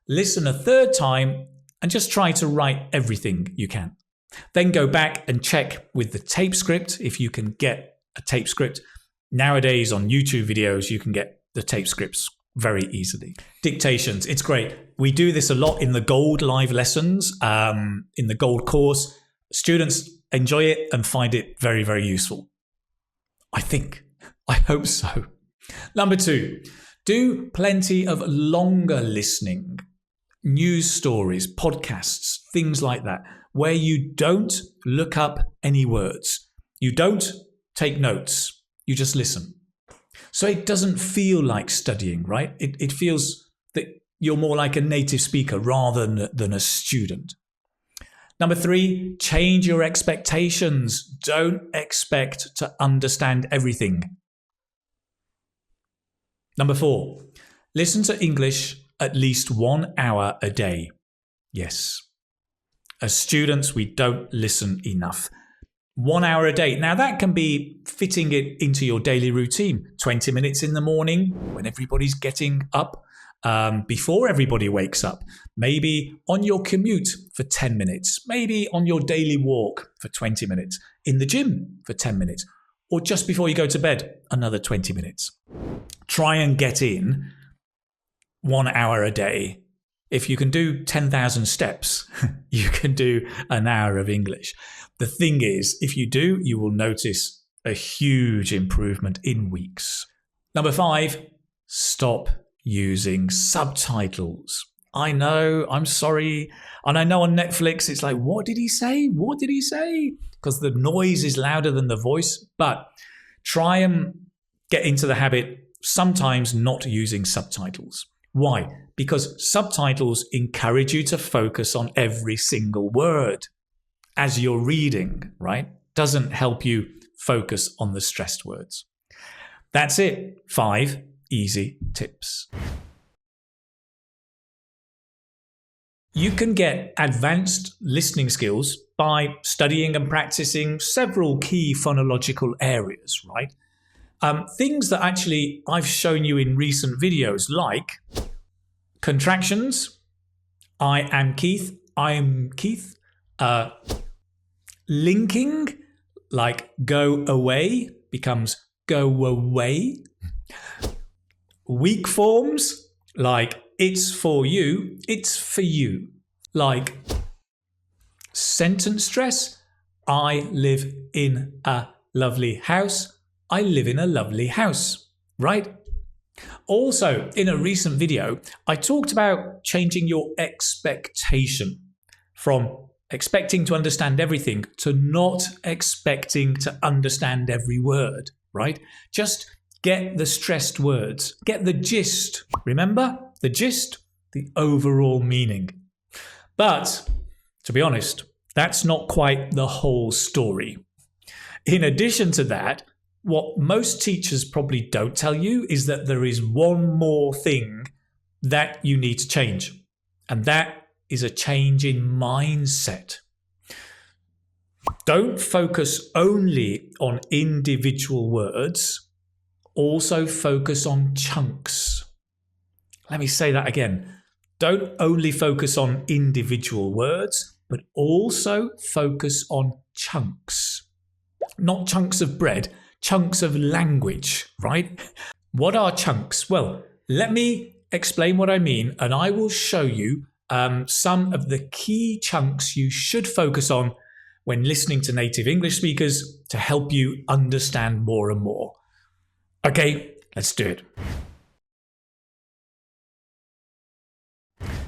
Listen a third time and just try to write everything you can. Then go back and check with the tape script if you can get a tape script. Nowadays on YouTube videos, you can get the tape scripts very easily. Dictations, it's great. We do this a lot in the Gold live lessons, in the Gold course. Students enjoy it and find it very, very useful. I think. I hope so. Number 2, do plenty of longer listening. News stories, podcasts, things like that, where you don't look up any words. You don't take notes. You just listen. So it doesn't feel like studying, right? It feels that you're more like a native speaker rather than a student. Number 3, change your expectations. Don't expect to understand everything. Number 4, listen to English at least 1 hour a day. Yes. As students, we don't listen enough. 1 hour a day. Now that can be fitting it into your daily routine. 20 minutes in the morning when everybody's getting up, before everybody wakes up. Maybe on your commute for 10 minutes. Maybe on your daily walk for 20 minutes. In the gym for 10 minutes. Or just before you go to bed, another 20 minutes. Try and get in 1 hour a day. If you can do 10,000 steps, you can do an hour of English. The thing is, if you do, you will notice a huge improvement in weeks. Number 5, stop using subtitles. I know, I'm sorry. And I know on Netflix, it's like, what did he say? What did he say? Because the noise is louder than the voice. But try and get into the habit sometimes not using subtitles. Why? Because subtitles encourage you to focus on every single word as you're reading, right? Doesn't help you focus on the stressed words. That's it. 5 easy tips. You can get advanced listening skills by studying and practicing several key phonological areas, right? Things that actually I've shown you in recent videos, like contractions, I am Keith, I'm Keith. Linking, like go away becomes go away. Weak forms, like it's for you, it's for you. Like sentence stress, I live in a lovely house, I live in a lovely house, right? Also, in a recent video, I talked about changing your expectation from expecting to understand everything to not expecting to understand every word, right? Just get the stressed words, get the gist. Remember? The gist, the overall meaning. But, to be honest, that's not quite the whole story. In addition to that, what most teachers probably don't tell you is that there is one more thing that you need to change. And that is a change in mindset. Don't focus only on individual words. Also focus on chunks. Let me say that again. Don't only focus on individual words, but also focus on chunks. Not chunks of bread, chunks of language, right? What are chunks? Well, let me explain what I mean, and I will show you some of the key chunks you should focus on when listening to native English speakers to help you understand more and more. Okay, let's do it.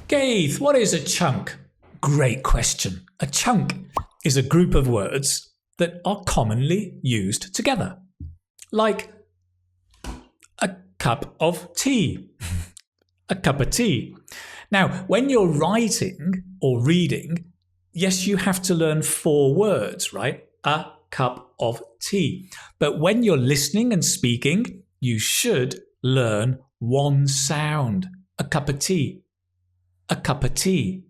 Keith, what is a chunk? Great question. A chunk is a group of words that are commonly used together. Like a cup of tea. A cup of tea. Now, when you're writing or reading, yes, you have to learn 4 words, right? A cup of tea. But when you're listening and speaking, you should learn 1 sound. A cup of tea. A cup of tea.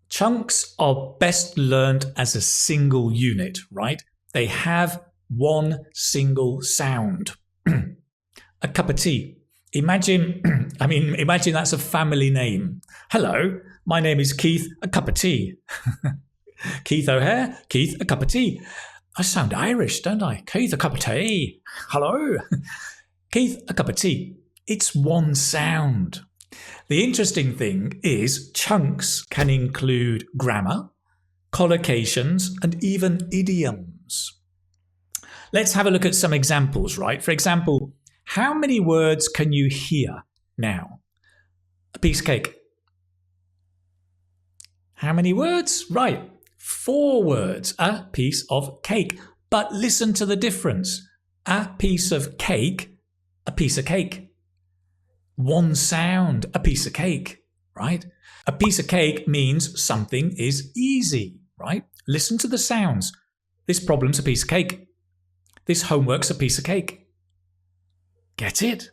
Chunks are best learned as a single unit, right? They have 1 single sound. A cup of tea. Imagine that's a family name. Hello, my name is Keith, a cup of tea. Keith O'Hare, Keith, a cup of tea. I sound Irish, don't I? Keith, a cup of tea. Hello. Keith, a cup of tea. It's one sound. The interesting thing is chunks can include grammar, collocations, and even idioms. Let's have a look at some examples, right? For example, how many words can you hear now? A piece of cake. How many words? Right, 4 words, a piece of cake. But listen to the difference. A piece of cake, a piece of cake. One sound, a piece of cake, right? A piece of cake means something is easy, right? Listen to the sounds. This problem's a piece of cake. This homework's a piece of cake. Get it?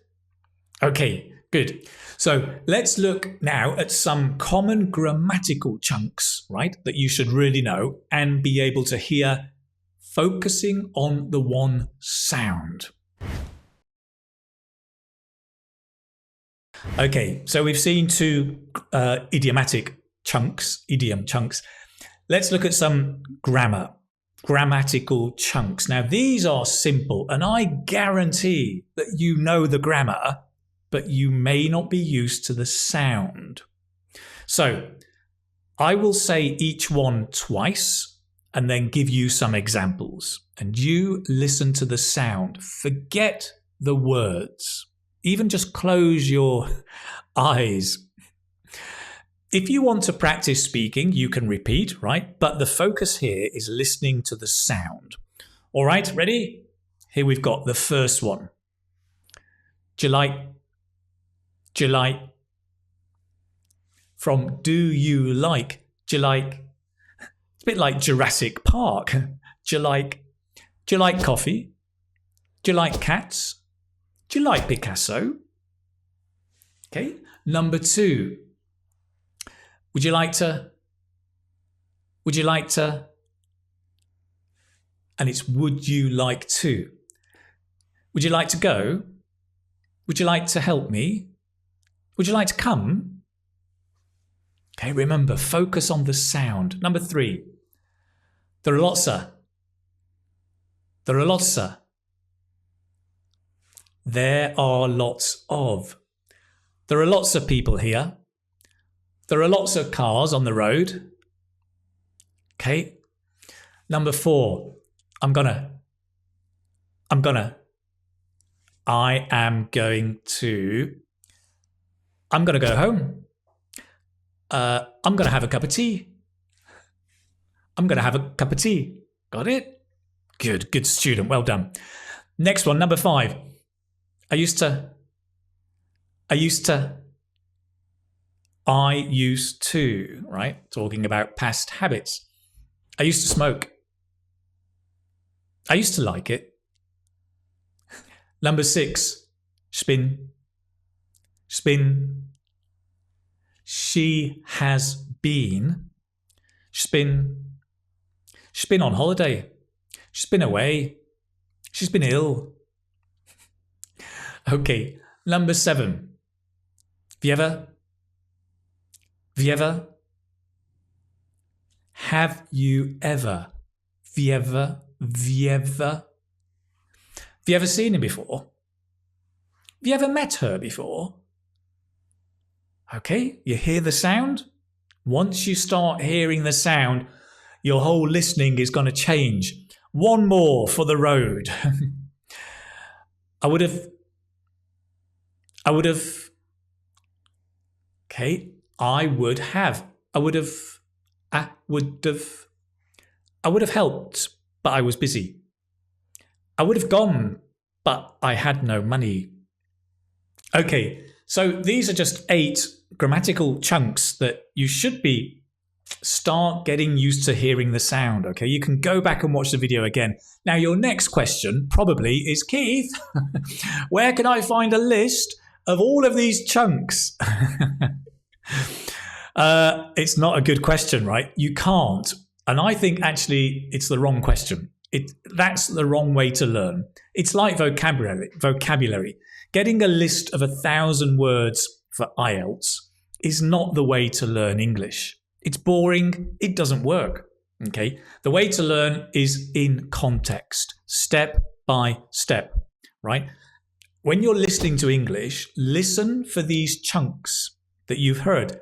Okay, good. So let's look now at some common grammatical chunks, right, that you should really know and be able to hear, focusing on the one sound. Okay, so we've seen 2 idiomatic chunks, idiom chunks. Let's look at some grammatical chunks. Now, these are simple, and I guarantee that you know the grammar, but you may not be used to the sound. So, I will say each one twice and then give you some examples. And you listen to the sound. Forget the words. Even just close your eyes. If you want to practice speaking, you can repeat, right? But the focus here is listening to the sound. All right, ready? Here we've got the first one. Do you like? Do you like? From do you like? Do you like? It's a bit like Jurassic Park. Do you like? Do you like coffee? Do you like cats? Do you like Picasso? Okay. Number 2. Would you like to? Would you like to? And it's would you like to? Would you like to go? Would you like to help me? Would you like to come? Okay, remember, focus on the sound. Number 3. There are lots of. There are lots of. There are lots of. There are lots of people here. There are lots of cars on the road. Okay. Number 4. I am going to go home. I'm going to have a cup of tea. I'm going to have a cup of tea. Got it? Good student. Well done. Next one, number 5. I used to, right? Talking about past habits. I used to smoke. I used to like it. Number 6, spin. She has been. Spin on holiday. She's been away. She's been ill. Okay, number 7. Have you ever? Seen him before? Have you ever met her before? Okay, you hear the sound? Once you start hearing the sound, your whole listening is going to change. One more for the road. I would have. Okay, I would have helped, but I was busy. I would have gone, but I had no money. Okay, so these are just 8 grammatical chunks that you should start getting used to hearing the sound. Okay, you can go back and watch the video again. Now, your next question probably is, Keith, where can I find a list of all of these chunks? It's not a good question, right? You can't. And I think actually it's the wrong question. That's the wrong way to learn. It's like vocabulary. Getting a list of 1,000 words for IELTS is not the way to learn English. It's boring. It doesn't work. Okay. The way to learn is in context, step by step, right? when you're listening to English, listen for these chunks that you've heard.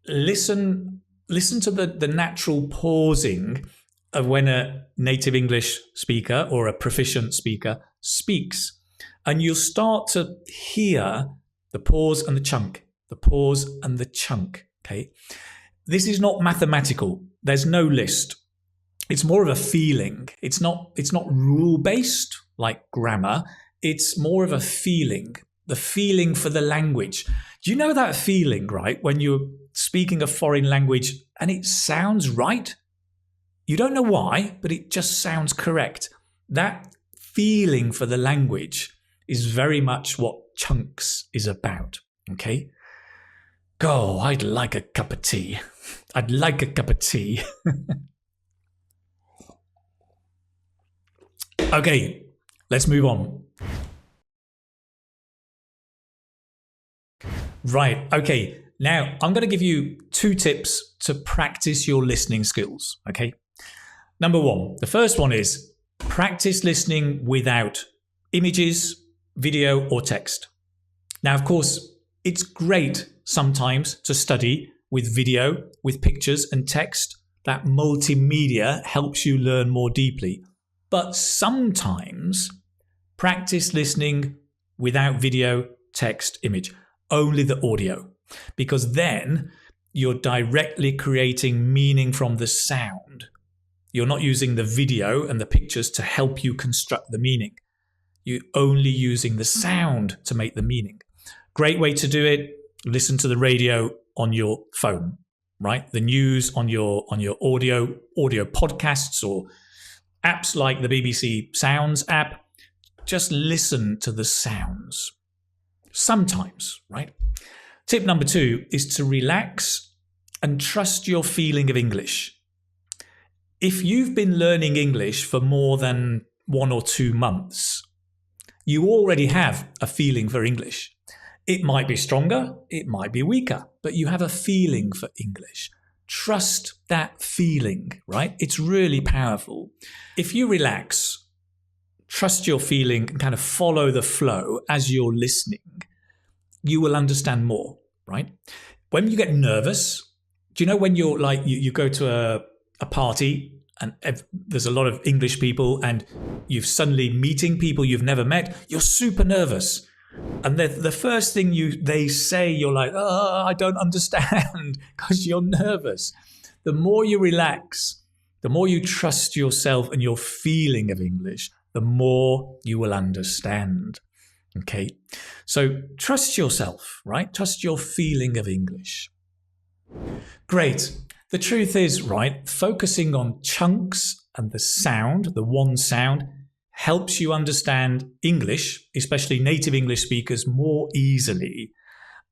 Listen to the natural pausing of when a native English speaker or a proficient speaker speaks. And you'll start to hear the pause and the chunk, the pause and the chunk, okay? This is not mathematical. There's no list. It's more of a feeling. It's not rule-based like grammar. It's more of a feeling, the feeling for the language. Do you know that feeling, right? When you're speaking a foreign language and it sounds right? You don't know why, but it just sounds correct. That feeling for the language is very much what chunks is about, okay? Oh, I'd like a cup of tea. I'd like a cup of tea. Okay, let's move on. Right, okay. Now, I'm going to give you 2 tips to practice your listening skills, okay? Number 1, the first one is practice listening without images, video, or text. Now, of course, it's great sometimes to study with video, with pictures and text. That multimedia helps you learn more deeply. But sometimes practice listening without video, text, image, only the audio, because then you're directly creating meaning from the sound. You're not using the video and the pictures to help you construct the meaning. You're only using the sound to make the meaning. Great way to do it, listen to the radio on your phone, right? The news on your audio podcasts or apps like the BBC Sounds app. Just listen to the sounds. Sometimes, right? Tip number 2 is to relax and trust your feeling of English. If you've been learning English for more than 1 or 2 months, you already have a feeling for English. It might be stronger, it might be weaker, but you have a feeling for English. Trust that feeling, right? It's really powerful. If you relax, trust your feeling and kind of follow the flow as you're listening, you will understand more, right? When you get nervous, do you know when you're like, you go to a party and there's a lot of English people and you've suddenly meeting people you've never met, you're super nervous. And the first thing they say, you're like, oh, I don't understand, because you're nervous. The more you relax, the more you trust yourself and your feeling of English, the more you will understand. Okay, so trust yourself, right? Trust your feeling of English. Great. The truth is, right, focusing on chunks and the sound, the one sound, helps you understand English, especially native English speakers, more easily.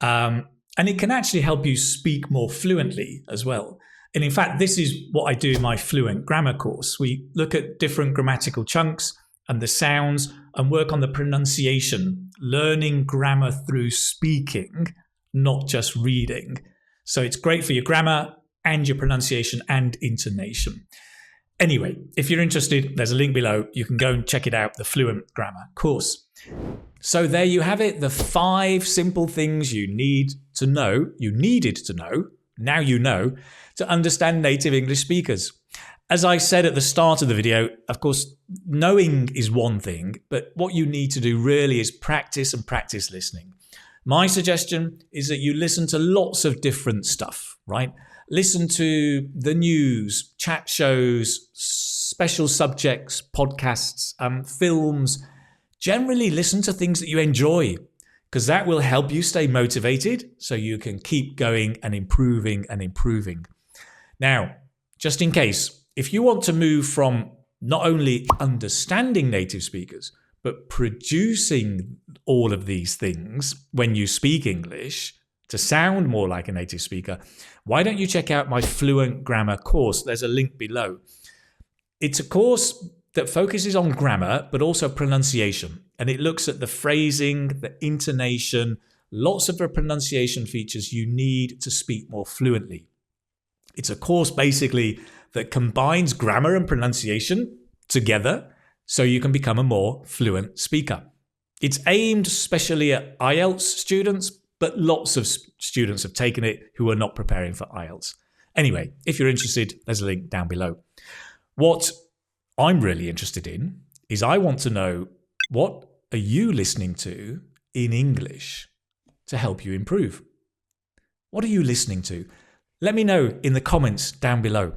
And it can actually help you speak more fluently as well. And in fact, this is what I do in my fluent grammar course. We look at different grammatical chunks and the sounds and work on the pronunciation, learning grammar through speaking, not just reading. So it's great for your grammar and your pronunciation and intonation. Anyway, if you're interested, there's a link below. You can go and check it out, the Fluent Grammar course. So there you have it, the 5 simple things you needed to know, now you know, to understand native English speakers. As I said at the start of the video, of course, knowing is one thing, but what you need to do really is practice and practice listening. My suggestion is that you listen to lots of different stuff, right? Listen to the news, chat shows, special subjects, podcasts, films. Generally listen to things that you enjoy, because that will help you stay motivated so you can keep going and improving and improving. Now, just in case, if you want to move from not only understanding native speakers, but producing all of these things when you speak English to sound more like a native speaker, why don't you check out my Fluent Grammar course? There's a link below. It's a course that focuses on grammar, but also pronunciation. And it looks at the phrasing, the intonation, lots of the pronunciation features you need to speak more fluently. It's a course basically that combines grammar and pronunciation together so you can become a more fluent speaker. It's aimed especially at IELTS students, but lots of students have taken it who are not preparing for IELTS. Anyway, if you're interested, there's a link down below. What I'm really interested in is I want to know, what are you listening to in English to help you improve? What are you listening to? Let me know in the comments down below.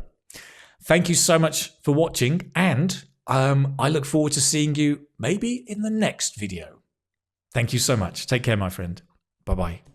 Thank you so much for watching, and I look forward to seeing you maybe in the next video. Thank you so much. Take care, my friend. Bye-bye.